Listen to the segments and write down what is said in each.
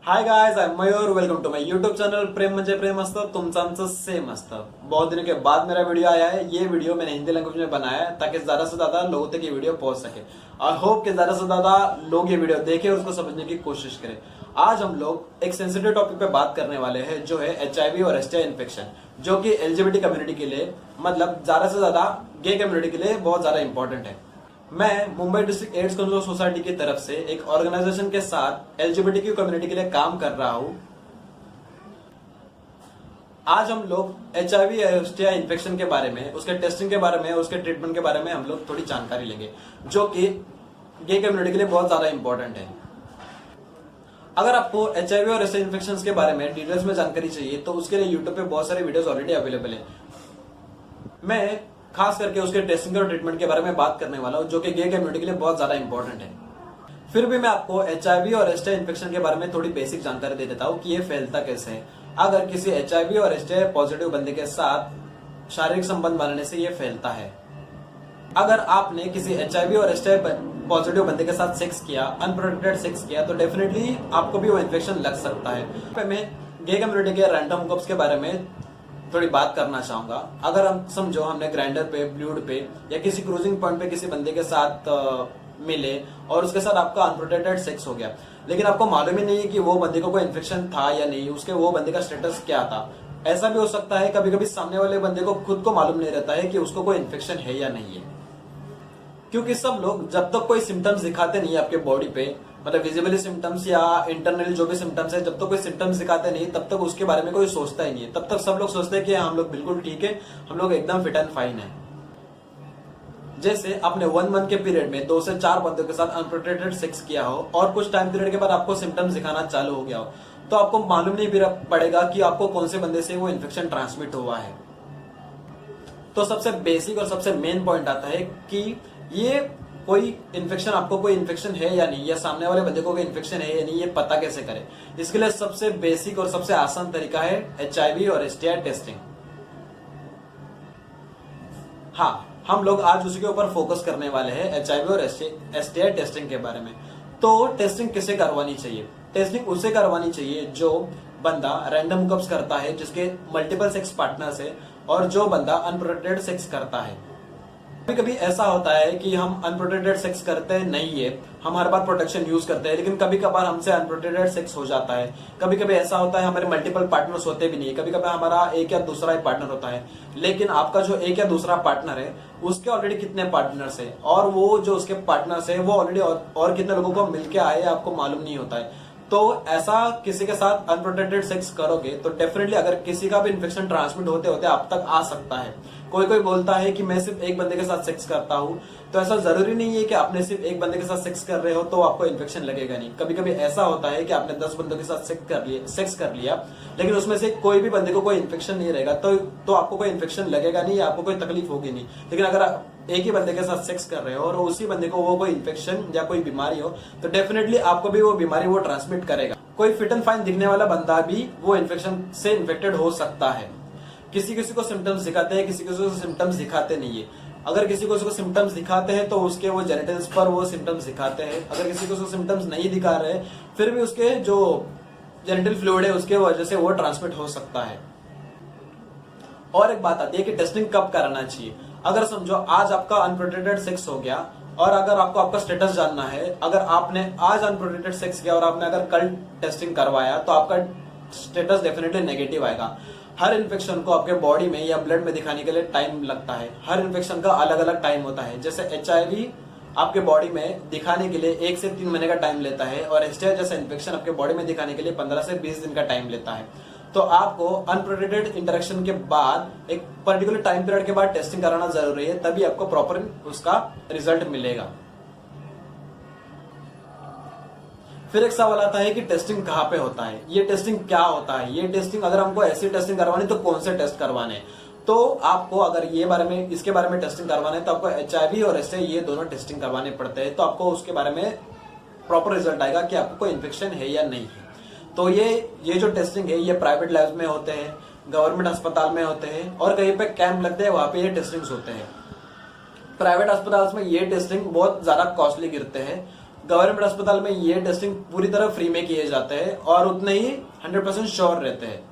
Hi guys, I am Mayur. Welcome to my YouTube channel प्रेम म्हणजे प्रेम असतं, तुमचं आमचं सेम असतं. बहुत दिनों के बाद मेरा वीडियो आया है. ये वीडियो मैंने हिंदी लैंग्वेज में बनाया है ताकि ज्यादा से ज्यादा लोगों तक ये वीडियो पहुंच सके. आई होप कि ज्यादा से ज्यादा लोग ये वीडियो देखें और उसको समझने की कोशिश करें. आज हम लोग एक सेंसिटिव टॉपिक पे बात करने वाले हैं, जो है HIV और STI इन्फेक्शन, जो कि LGBT कम्युनिटी के लिए, मतलब ज्यादा से ज्यादा गे कम्युनिटी के लिए बहुत ज्यादा इंपॉर्टेंट है. मैं Mumbai district AIDS control society की तरफ से एक ऑर्गेनाइजेशन के साथ LGBTQ कम्युनिटी के लिए काम कर रहा हूं. आज हम लोग HIV या STI इन्फेक्शन के बारे में, उसके टेस्टिंग के बारे में, उसके ट्रीटमेंट के बारे में हम लोग थोड़ी जानकारी लेंगे, जो कि गे कम्युनिटी के लिए बहुत ज्यादा इंपॉर्टेंट है. अगर आपको HIV और STI इन्फेक्शन के बारे में डिटेल्स में जानकारी चाहिए तो उसके लिए यूट्यूब पे बहुत सारे वीडियोस ऑलरेडी अवेलेबल है. मैं खास करके उसके टेस्टिंग और ट्रीटमेंट के बारे में बात करने वाला हूं, जो कि गे कम्युनिटी के लिए बहुत ज्यादा इंपॉर्टेंट है. फिर भी मैं आपको HIV और STI इन्फेक्शन के बारे में थोड़ी बेसिक जानकारी दे देता हूं कि ये फैलता कैसे है. अगर किसी HIV और STI पॉजिटिव बंदे के साथ शारीरिक संबंध बनाने से ये फैलता है. अगर आपने किसी HIV और STI पॉजिटिव बंदे के साथ सेक्स किया, अनप्रोटेक्टेड सेक्स किया, तो डेफिनेटली आपको भी वो इन्फेक्शन लग सकता है. मैं गे कम्युनिटी के रैंडम हुकअप्स के बारे में थोड़ी बात करना चाहूंगा. अगर हम समझो हमने ग्राइंडर पे, ब्लूड पे या किसी क्रूजिंग पॉइंट पे किसी बंदे के साथ मिले और उसके साथ आपका अनप्रोटेक्टेड सेक्स हो गया, लेकिन आपको मालूम ही नहीं है कि वो बंदे को कोई इन्फेक्शन था या नहीं, उसके वो बंदे का स्टेटस क्या था. ऐसा भी हो सकता है कभी कभी सामने वाले बंदे को खुद को मालूम नहीं रहता है कि उसको कोई इन्फेक्शन है या नहीं है. क्योंकि सब लोग जब तक कोई सिम्टम्स दिखाते नहीं आपके बॉडी पे, मतलब विजिबली सिम्टम्स या इंटरनली जो भी सिम्टम्स है, जब तक कोई सिम्टम्स दिखाते नहीं तब तक उसके बारे में कोई सोचता ही नहीं है. तब तक सब लोग सोचते हैं कि हम लोग बिल्कुल ठीक है, हम लोग एकदम फिट एंड फाइन है. जैसे आपने 1 मंथ के पीरियड में 2 से 4 बंदों के साथ अनप्रोटेक्टेड सेक्स किया हो और कुछ टाइम पीरियड के बाद आपको सिम्टम्स दिखाना चालू हो गया हो, तो आपको मालूम नहीं पड़ेगा कि आपको कौन से बंदे से वो इन्फेक्शन ट्रांसमिट हुआ है. तो सबसे बेसिक और सबसे मेन पॉइंट आता है कि ये कोई इन्फेक्शन, आपको कोई इन्फेक्शन है या नहीं, या सामने वाले बंदे को कोई इन्फेक्शन है या नहीं, ये पता कैसे करें. इसके लिए सबसे बेसिक और सबसे आसान तरीका है HIV और STI टेस्टिंग. हाँ, हम लोग आज उसी के ऊपर फोकस करने वाले हैं, HIV और STI टेस्टिंग के बारे में. तो टेस्टिंग किसे करवानी चाहिए? टेस्टिंग उसे करवानी चाहिए जो बंदा रैंडम हुकअप्स करता है, जिसके मल्टीपल सेक्स पार्टनर्स है, और जो बंदा अनप्रोटेक्टेड सेक्स करता है. कभी कभी ऐसा होता है कि हम अनप्रोटेक्टेड सेक्स करते नहीं है, हम हर बार प्रोटेक्शन यूज करते हैं, लेकिन कभी कभार हमसे अनप्रोटेक्टेड सेक्स हो जाता है. कभी कभी ऐसा होता है हमारे मल्टीपल पार्टनर्स होते भी नहीं, कभी कभी हमारा एक या दूसरा ही पार्टनर होता है, लेकिन आपका जो एक या दूसरा पार्टनर है उसके ऑलरेडी कितने पार्टनर्स है, और वो जो उसके पार्टनर्स है वो ऑलरेडी और कितने लोगों को मिलके आए आपको मालूम नहीं होता है. तो ऐसा किसी के साथ अनप्रोटेक्टेड सेक्स करोगे तो डेफिनेटली अगर किसी का भी इन्फेक्शन ट्रांसमिट होते होते आप तक आ सकता है. कोई कोई बोलता है कि मैं सिर्फ एक बंदे के साथ सेक्स करता हूं, तो ऐसा जरूरी नहीं है कि आपने सिर्फ एक बंदे के साथ सेक्स कर रहे हो तो आपको इन्फेक्शन लगेगा नहीं. कभी कभी ऐसा होता है कि आपने 10 बंदों के साथ सेक्स कर लिया, लेकिन उसमें से कोई भी बंदे को कोई इन्फेक्शन नहीं रहेगा, तो आपको कोई इन्फेक्शन लगेगा नहीं, आपको कोई तकलीफ होगी नहीं. लेकिन अगर आप एक ही बंदे के साथ सेक्स कर रहे हो और उसी बंदे को वो कोई इन्फेक्शन या कोई बीमारी हो, तो डेफिनेटली आपको भी वो बीमारी वो ट्रांसमिट करेगा. कोई फिट एंड फाइन दिखने वाला बंदा भी वो इन्फेक्शन से इन्फेक्टेड हो सकता है. किसी किसी को सिम्टम्स दिखाते हैं, किसी किसी को सिम्टम्स दिखाते नहीं है. अगर किसी को सिम्टम्स दिखाते हैं तो उसके वो जेनिटल्स पर वो सिम्टम्स दिखाते हैं. अगर किसी को सिम्टम्स नहीं दिखा रहे फिर भी उसके जो जेनिटल फ्लूइड है उसके वजह से वो ट्रांसमिट हो सकता है. और एक बात आती है कि टेस्टिंग कब कराना चाहिए. अगर समझो आज आपका अनप्रोटेक्टेड सेक्स हो गया और अगर आपको आपका स्टेटस जानना है, अगर आपने आज अनप्रोटेक्टेड सेक्स किया और आपने अगर कल टेस्टिंग करवाया तो आपका स्टेटस डेफिनेटली नेगेटिव आएगा. हर इन्फेक्शन को आपके बॉडी में या ब्लड में दिखाने के लिए टाइम लगता है. हर इन्फेक्शन का अलग अलग टाइम होता है. जैसे HIV आपके बॉडी में दिखाने के लिए 1 से 3 महीने का टाइम लेता है, और STI जैसा इन्फेक्शन आपके बॉडी में दिखाने के लिए 15 से 20 दिन का टाइम लेता है. तो आपको अनप्रोटेक्टेड इंटरेक्शन के बाद एक पर्टिकुलर टाइम पीरियड के बाद टेस्टिंग कराना जरूरी है, तभी आपको प्रॉपर उसका रिजल्ट मिलेगा. फिर एक सवाल आता है कि टेस्टिंग कहाँ पे होता है, ये टेस्टिंग क्या होता है. ये टेस्टिंग, अगर हमको ऐसी टेस्टिंग करवानी तो कौन से टेस्ट करवाने. तो आपको अगर इसके बारे में टेस्टिंग करवाने तो आपको HIV और STI ये दोनों टेस्टिंग करवाने पड़ते हैं. तो आपको उसके बारे में प्रॉपर रिजल्ट आएगा कि आपको कोई इन्फेक्शन है या नहीं है. तो ये जो टेस्टिंग है ये प्राइवेट लैब्स में होते हैं, गवर्नमेंट अस्पताल में होते हैं, और कहीं पे कैंप लगते हैं वहां पे ये टेस्टिंग होते हैं. प्राइवेट अस्पताल में ये टेस्टिंग बहुत ज्यादा कॉस्टली गिरते हैं, गवर्नमेंट अस्पताल में ये टेस्टिंग पूरी तरह फ्री में किए जाते हैं और उतने ही 100% श्योर रहते हैं।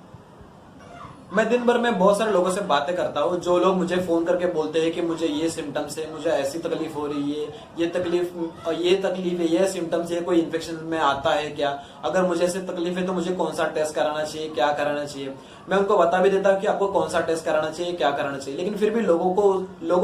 मैं दिन भर में बहुत सारे लोगों से बातें करता हूँ, जो लोग मुझे फोन करके बोलते हैं कि मुझे ये सिम्टम्स है, मुझे ऐसी तकलीफ हो रही है, ये तकलीफ है, ये सिम्टम्स है, कोई इन्फेक्शन में आता है क्या, अगर मुझे ऐसी तकलीफ है तो मुझे कौन सा टेस्ट कराना चाहिए, क्या कराना चाहिए। मैं उनको बता भी देता हूँ कि आपको कौन सा टेस्ट कराना चाहिए, क्या कराना चाहिए, लेकिन फिर भी लोगों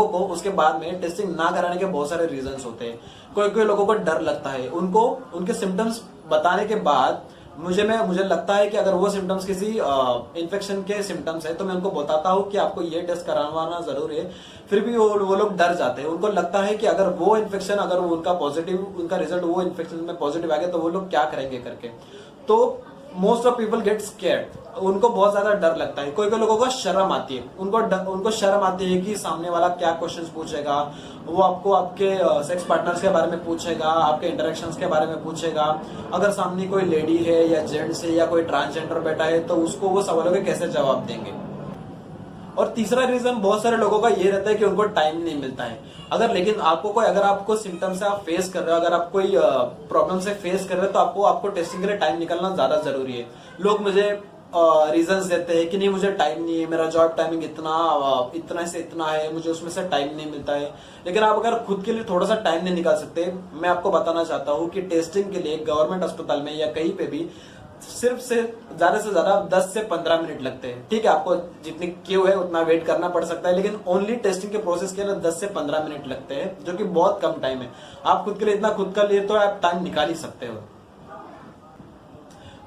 को उसके बाद में टेस्टिंग ना कराने के बहुत सारे रीजंस होते हैं। कोई लोगों को डर लगता है, उनको उनके सिम्टम्स बताने के बाद मुझे लगता है कि अगर वो सिम्टम्स किसी इन्फेक्शन के सिम्टम्स है तो मैं उनको बताता हूँ कि आपको ये टेस्ट करवाना जरूरी है, फिर भी वो लोग डर जाते हैं। उनको लगता है कि अगर वो इन्फेक्शन, अगर उनका रिजल्ट वो इन्फेक्शन में पॉजिटिव आ गया तो वो लोग क्या करेंगे करके। तो most of people get scared, उनको बहुत ज्यादा डर लगता है। कोई लोगों को शर्म आती है, उनको शर्म आती है कि सामने वाला क्या क्वेश्चंस पूछेगा, वो आपको आपके सेक्स पार्टनर्स के बारे में पूछेगा, आपके इंटरेक्शंस के बारे में पूछेगा। अगर सामने कोई लेडी है या जेंट्स है या कोई ट्रांसजेंडर बैठा है तो उसको वो सवालों के कैसे जवाब देंगे। और तीसरा रीजन बहुत सारे लोगों का ये रहता है कि उनको टाइम नहीं मिलता है। अगर आपको सिम्टम्स से आप फेस कर रहे हो, अगर आप कोई प्रॉब्लम से फेस कर रहे हो तो आपको टेस्टिंग के लिए टाइम निकालना ज्यादा जरूरी है। लोग मुझे रीजंस देते हैं कि नहीं मुझे टाइम नहीं है, मेरा जॉब टाइमिंग इतना से इतना है, मुझे उसमें से टाइम नहीं मिलता है। लेकिन आप अगर खुद के लिए थोड़ा सा टाइम नहीं निकाल सकते, मैं आपको बताना चाहता हूँ कि टेस्टिंग के लिए गवर्नमेंट अस्पताल में या कहीं पे भी सिर्फ से ज्यादा 10 से 15 मिनट लगते हैं। ठीक है, आपको जितनी क्यू है उतना वेट करना पड़ सकता है, लेकिन ओनली टेस्टिंग के प्रोसेस के लिए 10 से 15 मिनट लगते हैं, जो कि बहुत कम टाइम है। आप खुद के लिए इतना खुद का लिए तो आप टाइम निकाल ही सकते हो।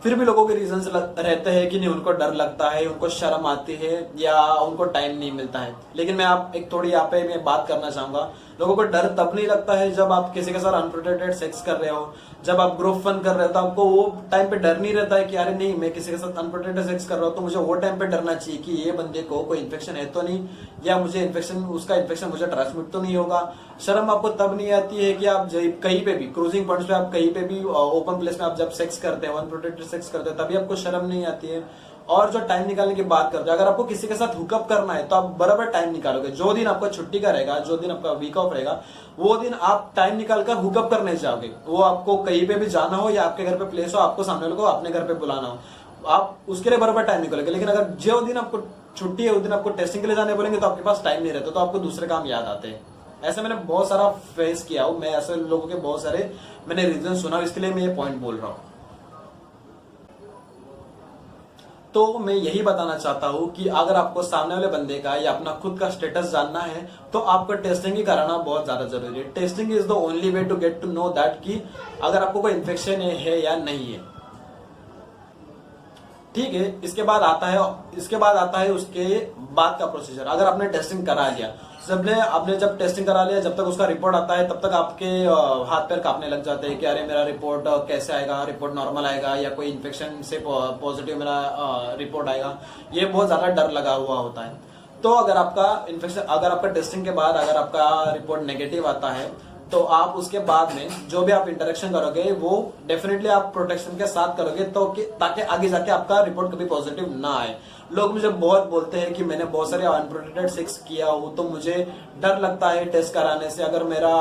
फिर भी लोगों के रीजंस रहते हैं कि नहीं, उनको डर लगता है, उनको शर्म आती है या उनको टाइम नहीं मिलता है। लेकिन मैं यहाँ पे मैं बात करना चाहूंगा, लोगों को डर तब नहीं लगता है जब आप किसी के साथ अनप्रोटेक्टेड सेक्स कर रहे हो, जब आप ग्रुप फन कर रहे हो तो आपको वो टाइम पे डर नहीं रहता है कि अरे नहीं मैं किसी के साथ अनप्रोटेक्टेड सेक्स कर रहा हूँ तो मुझे वो टाइम पे डरना चाहिए कि ये बंदे को कोई इन्फेक्शन है तो नहीं, या उसका इन्फेक्शन मुझे ट्रांसमिट तो नहीं होगा। शर्म आपको तब नहीं आती है कि आप कहीं पे भी क्रूजिंग पॉइंट्स पे, आप कहीं पे भी ओपन प्लेस में आप जब सेक्स करते हो, अनप्रोटेक्टेड सेक्स करते हो, तभी आपको शर्म नहीं आती है। और जो टाइम निकालने की बात करते हैं, अगर आपको किसी के साथ हुकअप करना है तो आप बराबर टाइम निकालोगे। जो दिन आपका छुट्टी का रहेगा, जो दिन आपका वीक ऑफ रहेगा, वो दिन आप टाइम निकालकर हुकअप करने जाओगे। वो आपको कहीं पे भी जाना हो या आपके घर पे प्लेस हो, आपको सामने वाले को अपने घर पे बुलाना हो, आप उसके लिए बराबर टाइम निकालोगे। लेकिन अगर जो दिन आपको छुट्टी है उस दिन आपको टेस्टिंग के लिए जाने बोलेंगे तो आपके पास टाइम नहीं रहता, तो आपको दूसरे काम याद आते हैं। ऐसे मैंने बहुत सारा फेस किया हूं, मैं ऐसे लोगों के बहुत सारे मैंने रीजन सुना, इसके लिए मैं ये पॉइंट बोल रहा हूं। तो मैं यही बताना चाहता हूं कि अगर आपको सामने वाले बंदे का या अपना खुद का स्टेटस जानना है तो आपको टेस्टिंग ही कराना बहुत ज्यादा जरूरी है। Testing is the only way to get to know that कि अगर आपको कोई इन्फेक्शन है या नहीं है। ठीक है, इसके बाद आता है उसके बाद का प्रोसीजर। अगर आपने टेस्टिंग करा लिया, आपने जब टेस्टिंग करा लिया, जब तक उसका रिपोर्ट आता है तब तक आपके हाथ पैर कांपने लग जाते हैं कि अरे मेरा रिपोर्ट कैसे आएगा, रिपोर्ट नॉर्मल आएगा या कोई इन्फेक्शन से पॉजिटिव मेरा रिपोर्ट आएगा। ये बहुत ज्यादा डर लगा हुआ होता है। तो अगर आपका टेस्टिंग के बाद अगर आपका रिपोर्ट नेगेटिव आता है तो आप उसके बाद में जो भी आप इंटरेक्शन करोगे वो डेफिनेटली आप प्रोटेक्शन के साथ करोगे, तो ताकि आगे जाके आपका रिपोर्ट कभी पॉजिटिव ना आए। लोग मुझे बहुत बोलते हैं कि मैंने बहुत सारे अनप्रोटेक्टेड सेक्स किया हो तो मुझे डर लगता है टेस्ट कराने से, अगर मेरा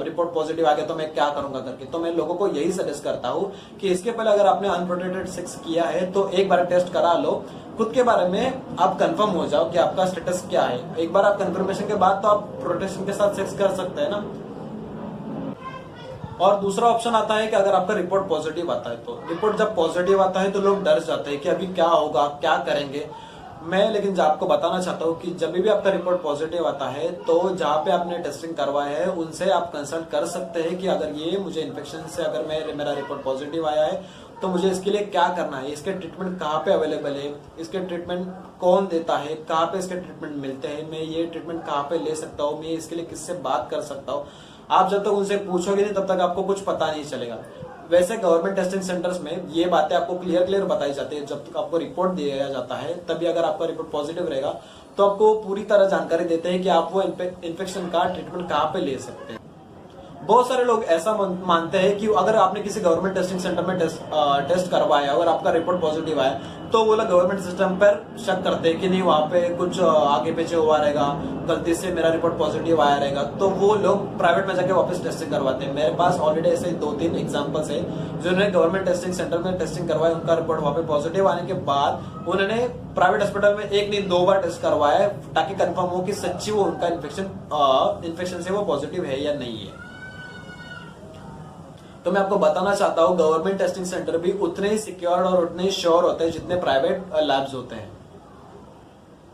रिपोर्ट पॉजिटिव आ गया तो मैं क्या करूंगा करके। तो मैं लोगों को यही सजेस्ट करता हूँ कि इसके पहले अगर आपने अनप्रोटेक्टेड सेक्स किया है तो एक बार टेस्ट करा लो, खुद के बारे में आप कंफर्म हो जाओ कि आपका स्टेटस क्या है। एक बार आप कंफर्मेशन के बाद तो आप प्रोटेक्शन के साथ सेक्स कर सकते हैं ना। और दूसरा ऑप्शन आता है कि अगर आपका रिपोर्ट पॉजिटिव आता है, तो रिपोर्ट जब पॉजिटिव आता है तो लोग डर जाते हैं कि अभी क्या होगा, क्या करेंगे। लेकिन आपको बताना चाहता हूँ कि जब भी आपका रिपोर्ट पॉजिटिव आता है तो जहाँ पे आपने टेस्टिंग करवाया है उनसे आप कंसल्ट कर सकते हैं कि अगर ये मुझे इन्फेक्शन से अगर मेरा रिपोर्ट पॉजिटिव आया है तो मुझे इसके लिए क्या करना है, इसके ट्रीटमेंट कहाँ पे अवेलेबल है, इसके ट्रीटमेंट कौन देता है, कहाँ पे इसके ट्रीटमेंट मिलते हैं, मैं ये ट्रीटमेंट कहाँ पे ले सकता हूँ, मैं इसके लिए किससे बात कर सकता हूँ। आप जब तक उनसे पूछोगे नहीं तब तक आपको कुछ पता नहीं चलेगा। वैसे गवर्नमेंट टेस्टिंग सेंटर्स में ये बातें आपको क्लियर बताई जाती है। जब तक आपको रिपोर्ट दिया जाता है तभी अगर आपका रिपोर्ट पॉजिटिव रहेगा तो आपको पूरी तरह जानकारी देते हैं कि आप वो इन्फेक्शन का ट्रीटमेंट कहाँ पे ले सकते हैं। बहुत सारे लोग ऐसा मानते हैं कि अगर आपने किसी गवर्नमेंट टेस्टिंग सेंटर में टेस्ट करवाया, अगर आपका रिपोर्ट पॉजिटिव आया, तो वो लोग गवर्नमेंट सिस्टम पर शक करते हैं कि नहीं वहाँ पे कुछ आगे पीछे हुआ रहेगा, गलती से मेरा रिपोर्ट पॉजिटिव आया रहेगा, तो वो लोग प्राइवेट में जाके वापस टेस्टिंग करवाते हैं। मेरे पास ऑलरेडी ऐसे 2-3 एग्जाम्पल्स है जिन्होंने गवर्नमेंट टेस्टिंग सेंटर में टेस्टिंग करवाई, उनका रिपोर्ट वहाँ पे पॉजिटिव आने के बाद उन्होंने प्राइवेट हॉस्पिटल में 1 नहीं 2 बार टेस्ट करवाया ताकि कंफर्म हो कि सच्ची वो उनका इन्फेक्शन से वो पॉजिटिव है या नहीं है। तो मैं आपको बताना चाहता हूँ गवर्नमेंट टेस्टिंग सेंटर भी उतने ही सिक्योर और उतने ही श्योर होते हैं जितने प्राइवेट लैब्स होते हैं।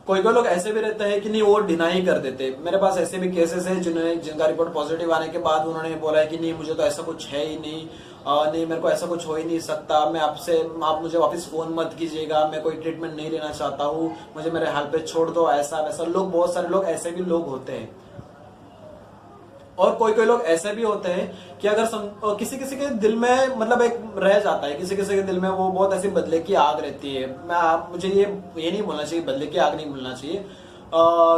कोई लोग ऐसे भी रहते हैं कि नहीं वो डिनाई कर देते। मेरे पास ऐसे भी केसेस हैं जिनका रिपोर्ट पॉजिटिव आने के बाद उन्होंने बोला है कि नहीं मुझे तो ऐसा कुछ है ही नहीं, नहीं मेरे को ऐसा कुछ हो ही नहीं सकता, आप मुझे वापस फोन मत कीजिएगा, मैं कोई ट्रीटमेंट नहीं लेना चाहता हूँ, मुझे मेरे हाल पे छोड़ दो, ऐसा वैसा। लोग बहुत सारे लोग ऐसे भी लोग होते हैं। और कोई लोग ऐसे भी होते हैं कि अगर किसी के दिल में मतलब एक रह जाता है, किसी के दिल में वो बहुत ऐसी बदले की आग रहती है। मुझे ये नहीं बोलना चाहिए, बदले की आग नहीं बोलना चाहिए।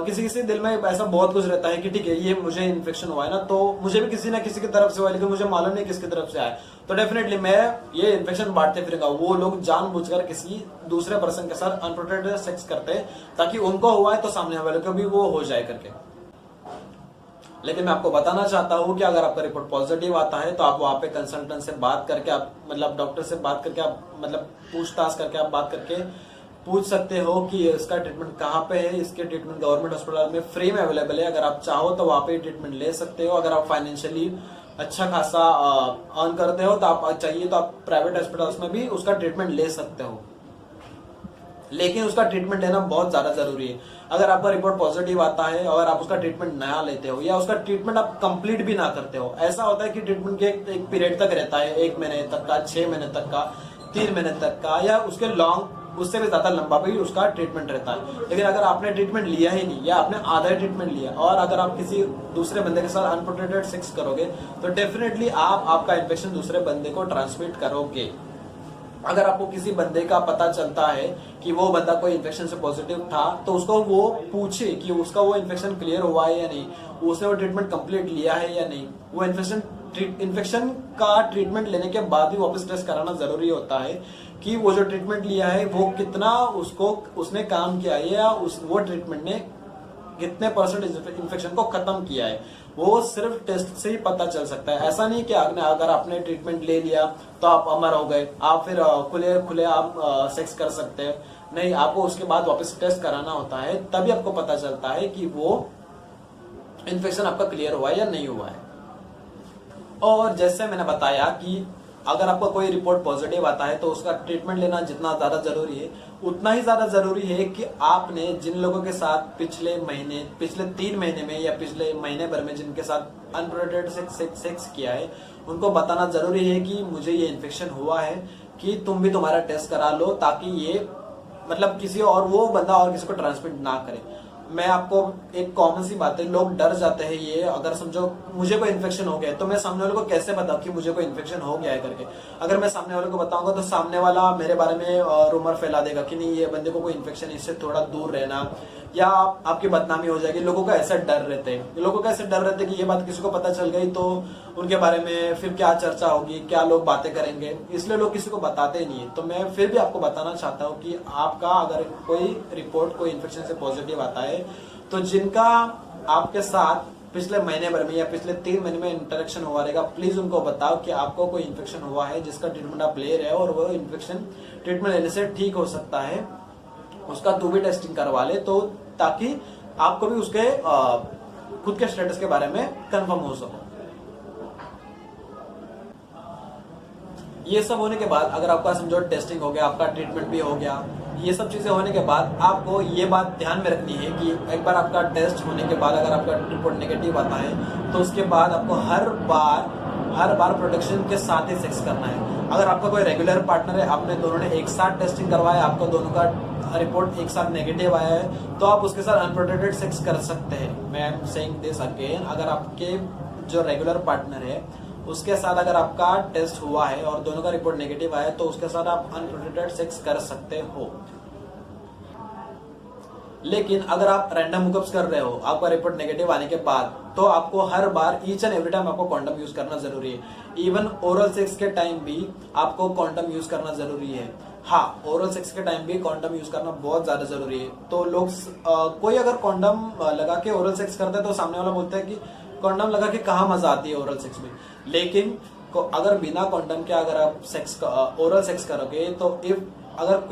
किसी दिल में ऐसा बहुत कुछ रहता है कि ठीक है ये मुझे इन्फेक्शन हुआ है ना, तो मुझे भी किसी ना किसी की तरफ से हुआ, लेकिन मुझे मालूम नहीं किसकी तरफ से आया, तो डेफिनेटली मैं ये इन्फेक्शन बांटते फिरेगा। वो लोग जानबूझकर किसी दूसरे पर्सन के साथ अनप्रोटेक्टेड सेक्स करते हैं ताकि उनको हुआ है तो सामने वाले को भी वो हो जाए करके। लेकिन मैं आपको बताना चाहता हूँ कि अगर आपका रिपोर्ट पॉजिटिव आता है तो आप वहां पे कंसल्टेंट से बात करके, आप मतलब डॉक्टर से बात करके, आप मतलब पूछताछ करके आप बात करके पूछ सकते हो कि इसका ट्रीटमेंट कहाँ पे है। इसके ट्रीटमेंट गवर्नमेंट हॉस्पिटल में फ्री में अवेलेबल है। अगर आप चाहो तो वहां पे ट्रीटमेंट ले सकते हो। अगर आप फाइनेंशियली अच्छा खासा अर्न करते हो तो आप चाहिए तो आप प्राइवेट हॉस्पिटल्स में भी उसका ट्रीटमेंट ले सकते हो, लेकिन उसका ट्रीटमेंट लेना बहुत ज्यादा जरूरी है। अगर आपका रिपोर्ट पॉजिटिव आता है और आप उसका ट्रीटमेंट नया लेते हो या उसका ट्रीटमेंट आप कंप्लीट भी ना करते हो, ऐसा होता है कि ट्रीटमेंट के एक पीरियड तक रहता है, 1 महीने तक का, 6 महीने तक का, 3 महीने तक का, या उसके उससे भी ज्यादा लंबा भी उसका ट्रीटमेंट रहता है। लेकिन अगर आपने ट्रीटमेंट लिया ही नहीं या आपने आधा ट्रीटमेंट लिया और अगर आप किसी दूसरे बंदे के साथ अनप्रोटेक्टेड सेक्स करोगे तो डेफिनेटली आपका इन्फेक्शन दूसरे बंदे को ट्रांसमिट करोगे। अगर आपको किसी बंदे का पता चलता है कि वो बंदा कोई इन्फेक्शन से पॉजिटिव था तो उसको वो पूछे कि उसका वो इन्फेक्शन क्लियर हुआ है या नहीं, उसने वो ट्रीटमेंट कंप्लीट लिया है या नहीं। वो इन्फेक्शन का ट्रीटमेंट लेने के बाद भी वापस टेस्ट कराना जरूरी होता है कि वो जो ट्रीटमेंट लिया है वो कितना उसने काम किया है या वो ट्रीटमेंट ने कितने % इन्फेक्शन को खत्म किया है। वो सिर्फ टेस्ट से ही पता चल सकता है। ऐसा नहीं कि अगर आपने ट्रीटमेंट ले लिया तो आप अमर हो गए, आप फिर खुले आप सेक्स कर सकते हैं। नहीं, आपको उसके बाद वापस टेस्ट कराना होता है, तभी आपको पता चलता है कि वो इन्फेक्शन आपका क्लियर हुआ है या नहीं हुआ है। और जैसे मैंने बताया कि अगर आपका कोई रिपोर्ट पॉजिटिव आता है तो उसका ट्रीटमेंट लेना जितना ज्यादा जरूरी है उतना ही ज्यादा जरूरी है कि आपने जिन लोगों के साथ पिछले 3 महीने में या पिछले महीने भर में जिनके साथ अनप्रोटेक्टेड सेक्स किया है उनको बताना जरूरी है कि मुझे ये इन्फेक्शन हुआ है, कि तुम भी तुम्हारा टेस्ट करा लो ताकि ये मतलब किसी और वो बंदा और किसी को ट्रांसमिट ना करे। मैं आपको एक कॉमन सी बात है, लोग डर जाते हैं ये, अगर समझो मुझे कोई इन्फेक्शन हो गया है तो मैं सामने वाले को कैसे बताऊं कि मुझे कोई इन्फेक्शन हो गया है करके। अगर मैं सामने वाले को बताऊंगा तो सामने वाला मेरे बारे में रूमर फैला देगा कि नहीं ये बंदे को कोई इन्फेक्शन, इससे थोड़ा दूर रहना, या आपकी बदनामी हो जाएगी। लोगों का ऐसा डर रहते हैं, कि ये बात किसी को पता चल गई तो उनके बारे में फिर क्या चर्चा होगी, क्या लोग बातें करेंगे, इसलिए लोग किसी को बताते नहीं है। तो मैं फिर भी आपको बताना चाहता हूँ कि आपका अगर कोई रिपोर्ट कोई इन्फेक्शन से पॉजिटिव आता है तो जिनका आपके साथ पिछले महीने भर में या पिछले 3 महीने में इंटरेक्शन हुआ रहेगा, प्लीज उनको बताओ कि आपको कोई इन्फेक्शन हुआ है जिसका ट्रीटमेंट आप ले रहे हो और वो इन्फेक्शन ट्रीटमेंट लेने से ठीक हो सकता है, उसका तू भी टेस्टिंग करवा ले, तो ताकि आपको भी उसके खुद के स्टेटस के बारे में कंफर्म हो सको। ये सब होने के बाद अगर आपका समझो टेस्टिंग हो गया, आपका ट्रीटमेंट भी हो गया, ये सब चीजें होने के बाद आपको ये बात ध्यान में रखनी है कि एक बार आपका टेस्ट होने के बाद अगर आपका रिपोर्ट नेगेटिव आता है तो उसके बाद आपको हर बार प्रोटेक्शन के साथ ही सेक्स करना है। अगर आपका कोई रेगुलर पार्टनर है, आपने दोनों ने एक साथ टेस्टिंग करवाया, आपको दोनों का रिपोर्ट एक साथ नेगेटिव आया है, तो आप उसके साथ अनप्रोटेक्टेड सेक्स कर सकते हैं। मैं एम सेइंग दिस अगेन, अगर आपके जो रेगुलर पार्टनर है उसके साथ अगर आपका टेस्ट हुआ है और दोनों का रिपोर्ट नेगेटिव आया है तो उसके साथ आप अनप्रोटेक्टेड सेक्स कर सकते हो। लेकिन अगर आप रैंडम हुकअप्स कर रहे हो, आपका रिपोर्ट नेगेटिव आने के बाद, तो आपको हर बार ईच एंड एवरी टाइम आपको कॉन्डम यूज करना जरूरी है। इवन ओरल सेक्स के टाइम भी आपको कॉन्डम यूज करना जरूरी है। हाँ, ओरल सेक्स के टाइम भी कॉन्डम यूज करना बहुत ज्यादा जरूरी है। तो लोग कोई अगर कॉन्डम लगा के ओरल सेक्स करता है तो सामने वाला बोलता है कि कॉन्डम लगा के कहाँ मजा आती है ओरल सेक्स में। लेकिन अगर बिना कॉन्डम के अगर आप ओरल सेक्स करोगे तो इफ अगर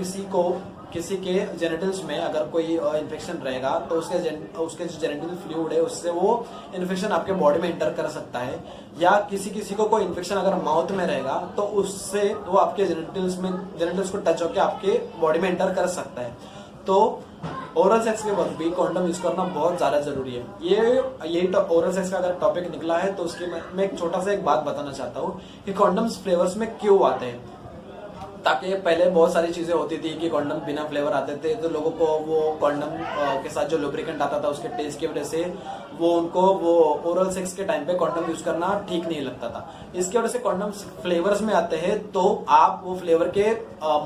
किसी के जेनिटल्स में अगर कोई इन्फेक्शन रहेगा तो उसके जो जेनिटल फ्लूइड है उससे वो इन्फेक्शन आपके बॉडी में एंटर कर सकता है। या किसी को कोई इन्फेक्शन अगर माउथ में रहेगा तो उससे वो आपके जेनिटल्स को टच होकर आपके बॉडी में एंटर कर सकता है। तो ओरल सेक्स के वक्त भी कॉन्डम यूज करना बहुत ज्यादा जरूरी है। यही तो ओरल सेक्स का अगर टॉपिक निकला है तो उसकी मैं एक छोटा सा एक बात बताना चाहता हूँ कि कॉन्डम्स फ्लेवर्स में क्यों आते हैं। ताकि पहले बहुत सारी चीजें होती थी कि कॉन्डम बिना फ्लेवर आते थे, तो लोगों को वो कॉन्डम के साथ जो लुब्रिकेंट आता था उसके टेस्ट की वजह से वो ओरल सेक्स के टाइम पे कॉन्डम यूज करना ठीक नहीं लगता था। इसकी वजह से कॉन्डम फ्लेवर्स में आते हैं तो आप वो फ्लेवर के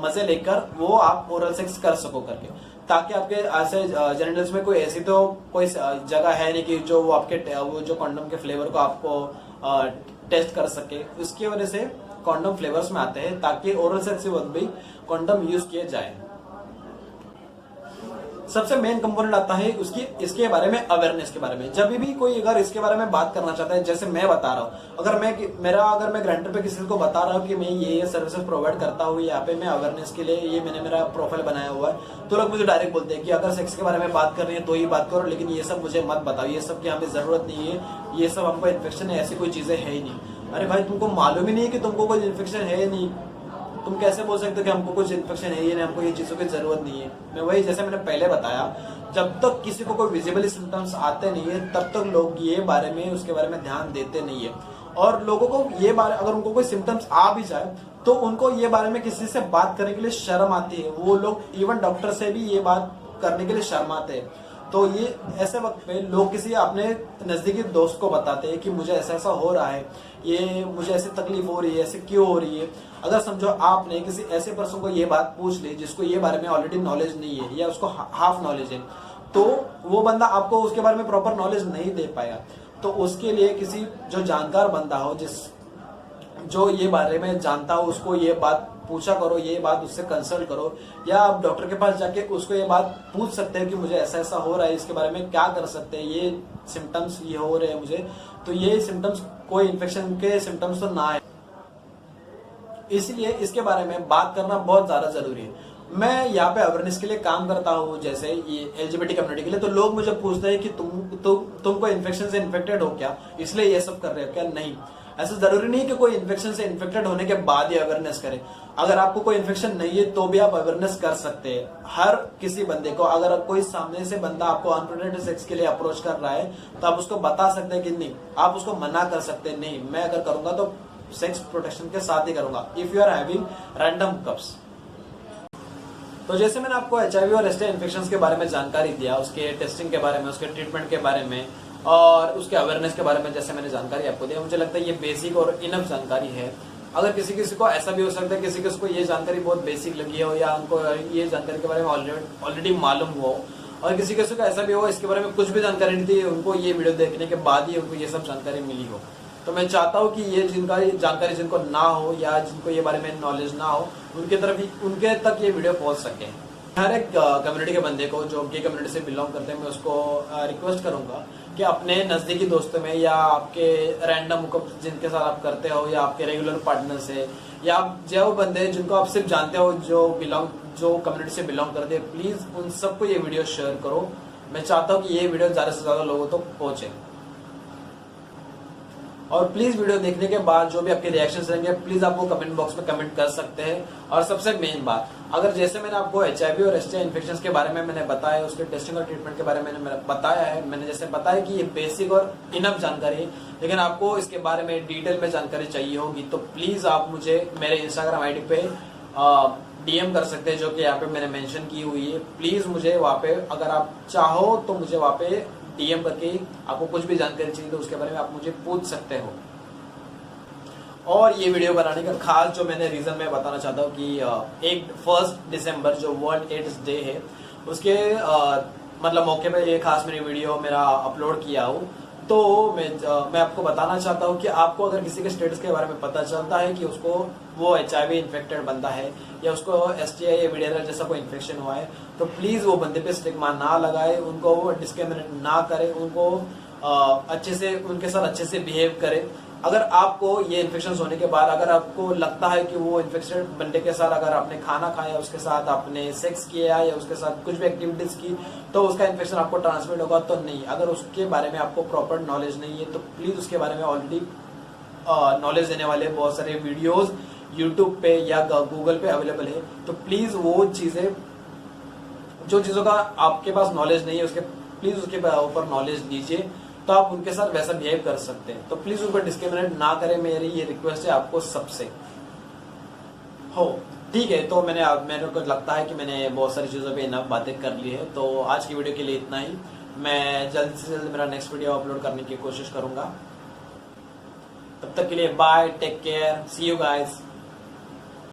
मजे लेकर वो आप ओरल सेक्स कर सको करके, ताकि आपके ऐसे जेनिटल्स में कोई ऐसी तो कोई जगह है नहीं कि जो वो आपके वो जो कॉन्डम के फ्लेवर को आपको टेस्ट कर सके। उसकी वजह से कॉन्डम फ्लेवर्स में आते हैं ताकि ओरल सेक्स के वक्त भी कॉन्डम यूज किए जाए। सबसे मेन कंपोनेंट आता है इसके बारे में अवेयरनेस के बारे में। जब भी कोई अगर इसके बारे में बात करना चाहता है, जैसे मैं बता रहा हूँ, अगर मैं ग्राइंडर पे किसी को बता रहा हूँ कि मैं ये सर्विसेज प्रोवाइड करता हूँ, यहाँ पे मैं अवेयरनेस के लिए ये मैंने मेरा प्रोफाइल बनाया हुआ है, तो लोग मुझे डायरेक्ट बोलते हैं कि अगर सेक्स के बारे में बात कर रही है तो ही बात करो, लेकिन ये सब मुझे मत बताओ, ये सब की हमें जरूरत नहीं है, ये सब हमको इन्फेक्शन है, ऐसी कोई चीजें है ही नहीं। अरे भाई, तुमको मालूम ही नहीं है कि तुमको कोई इन्फेक्शन है नहीं, तुम कैसे बोल सकते हो कि हमको कुछ इन्फेक्शन है ये नहीं, हमको ये चीजों की जरूरत नहीं है। मैं वही जैसे मैंने पहले बताया, जब तक किसी को कोई विजिबल सिम्टम्स आते नहीं है तब तक लोग उसके बारे में ध्यान देते नहीं है। और लोगों को अगर उनको कोई सिम्टम्स आ भी जाए तो उनको ये बारे में किसी से बात करने के लिए शर्म आती है। वो लोग इवन डॉक्टर से भी ये बात करने के लिए शर्माते हैं। तो ये ऐसे वक्त में लोग किसी अपने नजदीकी दोस्त को बताते हैं कि मुझे ऐसा ऐसा हो रहा है, ये मुझे ऐसी तकलीफ हो रही है, ऐसे क्यों हो रही है। अगर समझो आपने किसी ऐसे पर्सन को ये बात पूछ ली जिसको ये बारे में ऑलरेडी नॉलेज नहीं है या उसको हाफ नॉलेज है, तो वो बंदा आपको उसके बारे में प्रॉपर नॉलेज नहीं दे पाएगा। तो उसके लिए किसी जो जानकार बंदा हो, जो ये बारे में जानता हो, उसको ये बात पूछा करो, ये बात उससे कंसल्ट करो, या आप डॉक्टर के पास जाके उसको ये बात पूछ सकते हैं कि मुझे ऐसा ऐसा हो रहा है, इसके बारे में क्या कर सकते हैं, ये सिम्टम्स ये हो रहे हैं मुझे, तो ये सिम्टम्स कोई इन्फेक्शन के सिम्टम्स तो ना है। इसलिए इसके बारे में बात करना बहुत ज्यादा जरूरी है। मैं यहाँ पे अवेयरनेस के लिए काम करता हूँ, जैसे ये एलजीबीटी कम्युनिटी के लिए। तो लोग मुझे पूछते हैं कि तुमको इन्फेक्शन से इन्फेक्टेड हो क्या, इसलिए ये सब कर रहे हो क्या। नहीं, ऐसा जरूरी नहीं कि कोई इन्फेक्शन से इन्फेक्टेड होने के बाद ही अवेयरनेस करे। अगर आपको कोई इन्फेक्शन नहीं है तो भी आप अवेयरनेस कर सकते हैं। हर किसी बंदे को, अगर कोई सामने से बंदा आपको अनप्रोटेक्टेड सेक्स के लिए अप्रोच कर रहा है तो आप उसको बता सकते हैं कि नहीं, आप उसको मना कर सकते हैं, नहीं मैं अगर करूंगा तो सेक्स प्रोटेक्शन के साथ ही करूंगा, if you are having random cups. तो जैसे मैंने आपको HIV और STI इन्फेक्शन के बारे में जानकारी दिया, उसके टेस्टिंग के बारे में, उसके ट्रीटमेंट के बारे में और उसके अवेयरनेस के बारे में जैसे मैंने जानकारी आपको दिया, मुझे लगता है ये बेसिक और इनफ जानकारी है। अगर किसी को ऐसा भी हो सकता है किसी को ये जानकारी बहुत बेसिक लगी हो या उनको ये जानकारी के बारे में ऑलरेडी मालूम हो, और किसी को ऐसा भी हो इसके बारे में कुछ भी जानकारी नहीं थी, उनको ये वीडियो देखने के बाद ही उनको ये सब जानकारी मिली हो। तो मैं चाहता हूँ कि ये जानकारी जिनको ना हो या जिनको ये बारे में नॉलेज ना हो उनके तक ये वीडियो पहुंच सके। हर एक कम्युनिटी के बंदे को जो गे कम्युनिटी से बिलोंग करते हैं, मैं उसको रिक्वेस्ट करूंगा कि अपने नजदीकी दोस्तों में या आपके रैंडम जिनके साथ आप करते हो या आपके रेगुलर पार्टनर से या जो बंदे जिनको आप सिर्फ जानते हो जो कम्युनिटी से बिलोंग करते हैं, प्लीज उन सबको ये वीडियो शेयर करो। मैं चाहता हूँ कि ये वीडियो ज्यादा से ज्यादा लोगों तक पहुंचे। और प्लीज वीडियो देखने के बाद जो भी आपके रिएक्शंस रहेंगे प्लीज आप वो कमेंट बॉक्स में कमेंट कर सकते हैं। और सबसे मेन बात, अगर जैसे मैंने आपको HIV और STI इन्फेक्शन के बारे में मैंने बताया, उसके टेस्टिंग और ट्रीटमेंट के बारे में मैंने बताया है, मैंने जैसे बताया कि ये बेसिक और इनफ जानकारी है, लेकिन आपको इसके बारे में डिटेल में जानकारी चाहिए होगी तो प्लीज आप मुझे मेरे Instagram ID पे DM कर सकते हैं, जो कि यहाँ पे मैंने मेंशन की हुई है। प्लीज मुझे वहाँ पे अगर आप चाहो तो मुझे वहाँ पे DM करके आपको कुछ भी जानकारी चाहिए तो उसके बारे में आप मुझे पूछ सकते हो। और ये वीडियो बनाने का खास जो मैंने रीजन मैं बताना चाहता हूँ कि 1 दिसंबर जो वर्ल्ड एड्स डे है उसके मतलब मौके पे ये खास मेरी वीडियो मेरा अपलोड किया हूँ, तो मैं आपको बताना चाहता हूँ कि आपको अगर किसी के स्टेटस के बारे में पता चलता है कि उसको वो HIV इन्फेक्टेड बंदा है या उसको STI या वीडियो जैसा कोई इन्फेक्शन हुआ है, तो प्लीज वो बंदे पे स्टिग्मा ना लगाए, उनको डिस्क्रिमिनेट ना करे, उनको अच्छे से उनके साथ अच्छे से बिहेव करे। अगर आपको ये इन्फेक्शन होने के बाद अगर आपको लगता है कि वो इन्फेक्टेड बंदे के साथ अगर आपने खाना खाया, उसके साथ आपने सेक्स किया या उसके साथ कुछ भी एक्टिविटीज की, तो उसका इन्फेक्शन आपको ट्रांसमिट होगा, तो नहीं। अगर उसके बारे में आपको प्रॉपर नॉलेज नहीं है तो प्लीज उसके बारे में ऑलरेडी नॉलेज देने वाले बहुत सारे वीडियोस यूट्यूब पे या गूगल पे अवेलेबल है, तो प्लीज वो चीजें, जो चीजों का आपके पास नॉलेज नहीं है उसके प्लीज उसके ऊपर नॉलेज दीजिए, तो आप उनके साथ वैसा बिहेव कर सकते हैं। तो प्लीज उनको डिस्क्रिमिनेट ना करें, मेरी ये रिक्वेस्ट है आपको सबसे। हो ठीक है, तो मेरे को लगता है कि मैंने बहुत सारी चीजों पे इनफ बातें कर ली है, तो आज की वीडियो के लिए इतना ही। मैं जल्द से जल्द मेरा नेक्स्ट वीडियो अपलोड करने की कोशिश करूंगा। तब तक के लिए bye, take care, see you guys.